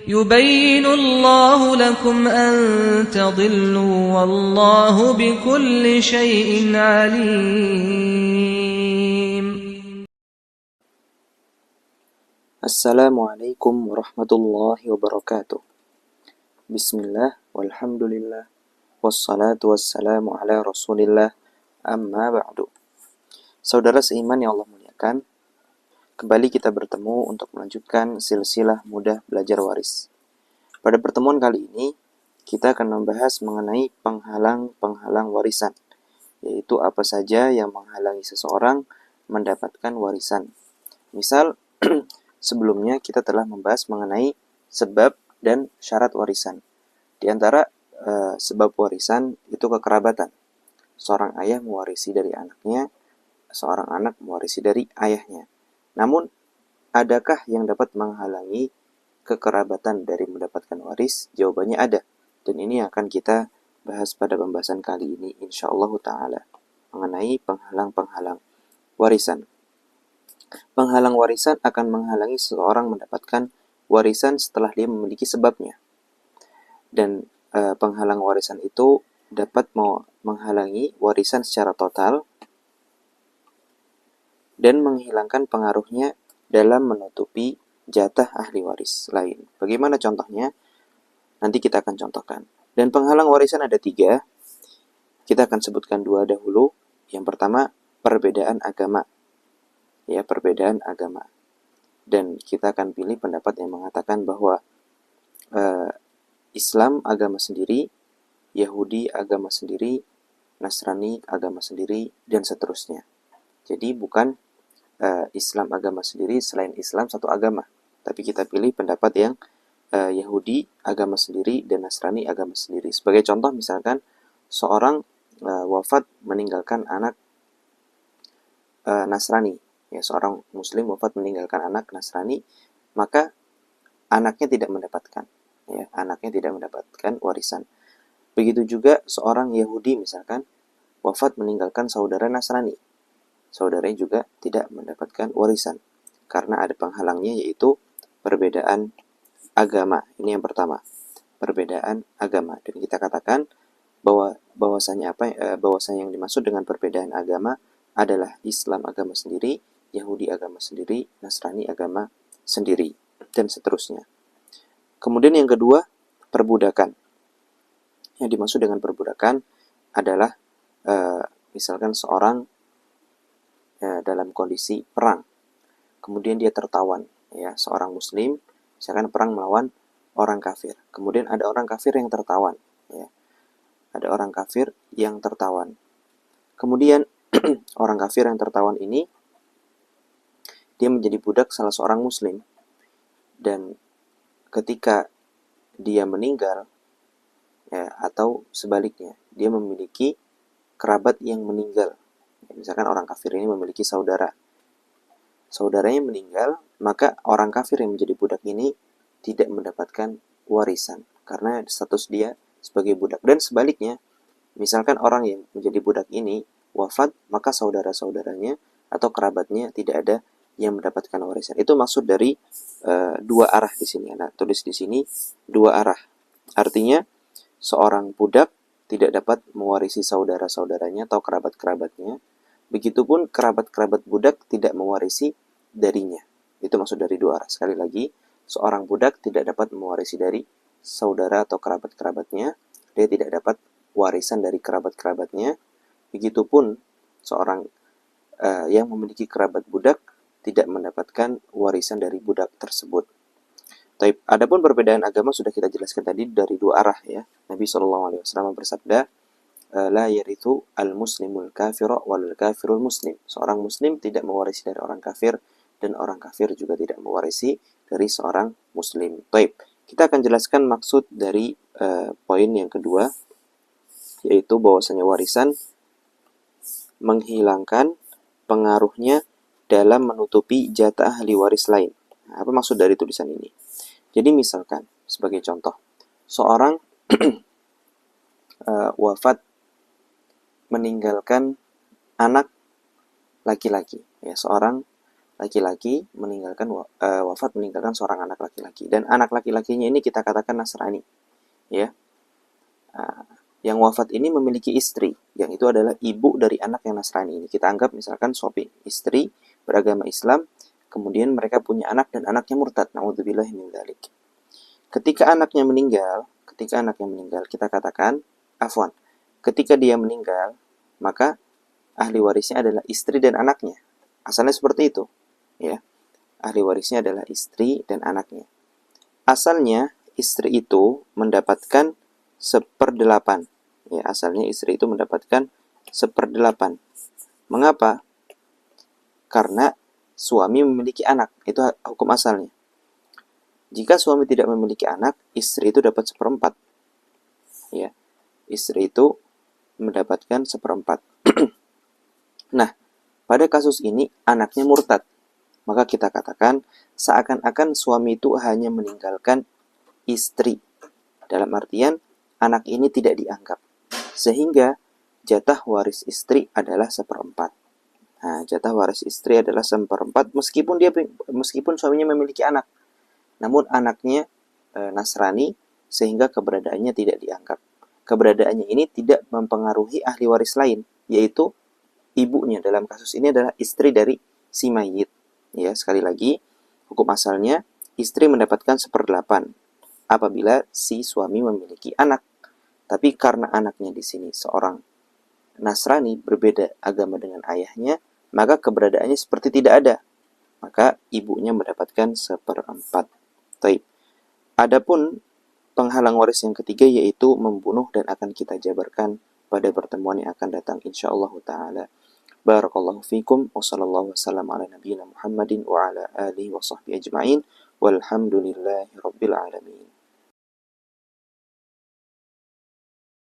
يبين الله لكم أن تضلوا والله بكل شيء عليم. Assalamualaikum warahmatullahi wabarakatuh. Bismillah, walhamdulillah, wassalatu wassalamu ala rasulillah, amma ba'du. Saudara seiman yang Allah muliakan, kembali kita bertemu untuk melanjutkan silsilah mudah belajar waris. Pada pertemuan kali ini, kita akan membahas mengenai penghalang-penghalang warisan, yaitu apa saja yang menghalangi seseorang mendapatkan warisan. Misal, sebelumnya kita telah membahas mengenai sebab dan syarat warisan. Di antara sebab warisan itu kekerabatan. Seorang ayah mewarisi dari anaknya, seorang anak mewarisi dari ayahnya. Namun, adakah yang dapat menghalangi kekerabatan dari mendapatkan waris? Jawabannya ada. Dan ini akan kita bahas pada pembahasan kali ini, insyaallah ta'ala, mengenai penghalang-penghalang warisan. Penghalang warisan akan menghalangi seseorang mendapatkan warisan setelah dia memiliki sebabnya. Dan penghalang warisan itu dapat menghalangi warisan secara total dan menghilangkan pengaruhnya dalam menutupi jatah ahli waris lain. Bagaimana contohnya? Nanti kita akan contohkan. Dan penghalang warisan ada 3. Kita akan sebutkan 2 dahulu. Yang pertama, perbedaan agama. Ya, perbedaan agama. Dan kita akan pilih pendapat yang mengatakan bahwa Islam agama sendiri, Yahudi agama sendiri, Nasrani agama sendiri, dan seterusnya. Jadi bukan Islam agama sendiri selain Islam satu agama. Tapi kita pilih pendapat yang Yahudi agama sendiri dan Nasrani agama sendiri. Sebagai contoh misalkan seorang wafat meninggalkan anak Nasrani. Ya, seorang muslim wafat meninggalkan anak Nasrani, maka anaknya tidak mendapatkan. Ya, anaknya tidak mendapatkan warisan. Begitu juga seorang Yahudi misalkan wafat meninggalkan saudara Nasrani. Saudaranya juga tidak mendapatkan warisan karena ada penghalangnya, yaitu perbedaan agama. Ini yang pertama, perbedaan agama. Dan kita katakan bahwasanya yang dimaksud dengan perbedaan agama adalah Islam agama sendiri, Yahudi agama sendiri, Nasrani agama sendiri, dan seterusnya. Kemudian yang kedua, perbudakan. Yang dimaksud dengan perbudakan adalah misalkan seorang dalam kondisi perang, kemudian dia tertawan, ya, seorang muslim misalkan perang melawan orang kafir, kemudian ada orang kafir yang tertawan, ya, ada orang kafir yang tertawan, kemudian orang kafir yang tertawan ini dia menjadi budak salah seorang muslim, dan ketika dia meninggal, ya, atau sebaliknya dia memiliki kerabat yang meninggal. Misalkan orang kafir ini memiliki saudaranya meninggal, maka orang kafir yang menjadi budak ini tidak mendapatkan warisan karena status dia sebagai budak. Dan sebaliknya, misalkan orang yang menjadi budak ini wafat, maka saudara-saudaranya atau kerabatnya tidak ada yang mendapatkan warisan. Itu maksud dari 2 arah di sini. Nah, tulis di sini 2 arah. Artinya seorang budak tidak dapat mewarisi saudara-saudaranya atau kerabat-kerabatnya. Begitupun kerabat-kerabat budak tidak mewarisi darinya. Itu maksud dari 2 arah. Sekali lagi, seorang budak tidak dapat mewarisi dari saudara atau kerabat-kerabatnya. Dia tidak dapat warisan dari kerabat-kerabatnya. Begitupun seorang yang memiliki kerabat budak tidak mendapatkan warisan dari budak tersebut. Adapun perbedaan agama sudah kita jelaskan tadi dari 2 arah, ya. Nabi SAW bersabda, la yarithu al-muslimul kafira wal kafirul muslim. Seorang muslim tidak mewarisi dari orang kafir, dan orang kafir juga tidak mewarisi dari seorang muslim. Baik, kita akan jelaskan maksud dari poin yang kedua, yaitu bahwasanya warisan menghilangkan pengaruhnya dalam menutupi jatah ahli waris lain. Nah, apa maksud dari tulisan ini? Jadi misalkan, sebagai contoh, seorang wafat meninggalkan anak laki-laki, ya, seorang laki-laki wafat meninggalkan seorang anak laki-laki, dan anak laki-lakinya ini kita katakan Nasrani, ya. Yang wafat ini memiliki istri, yang itu adalah ibu dari anak yang Nasrani ini. Kita anggap misalkan suami istri beragama Islam, kemudian mereka punya anak dan anaknya murtad. Nauzubillahi min dzalik. Ketika anaknya meninggal, kita katakan, ketika dia meninggal, maka ahli warisnya adalah istri dan anaknya. Asalnya seperti itu, ya. Ahli warisnya adalah istri dan anaknya. Asalnya istri itu mendapatkan 1/8. Ya, asalnya istri itu mendapatkan 1/8. Mengapa? Karena suami memiliki anak. Itu hukum asalnya. Jika suami tidak memiliki anak, istri itu dapat 1/4. Ya, istri itu mendapatkan 1/4. Nah, pada kasus ini anaknya murtad. Maka kita katakan seakan-akan suami itu hanya meninggalkan istri. Dalam artian anak ini tidak dianggap. Sehingga jatah waris istri adalah 1/4. Nah, jatah waris istri adalah 1/4 meskipun suaminya memiliki anak. Namun anaknya Nasrani sehingga keberadaannya tidak dianggap. Keberadaannya ini tidak mempengaruhi ahli waris lain, yaitu ibunya. Dalam kasus ini adalah istri dari si mayit. Ya, sekali lagi, hukum asalnya istri mendapatkan 1/8 apabila si suami memiliki anak. Tapi karena anaknya di sini seorang Nasrani berbeda agama dengan ayahnya, maka keberadaannya seperti tidak ada. Maka ibunya mendapatkan 1/4. Taib. Adapun penghalang waris yang ketiga yaitu membunuh, dan akan kita jabarkan pada pertemuan yang akan datang insyaallah taala. Barakallahu fikum wa sallallahu wasallam ala nabiyyina Muhammadin wa ala alihi wa sahbihi ajma'in walhamdulillahi rabbil alamin.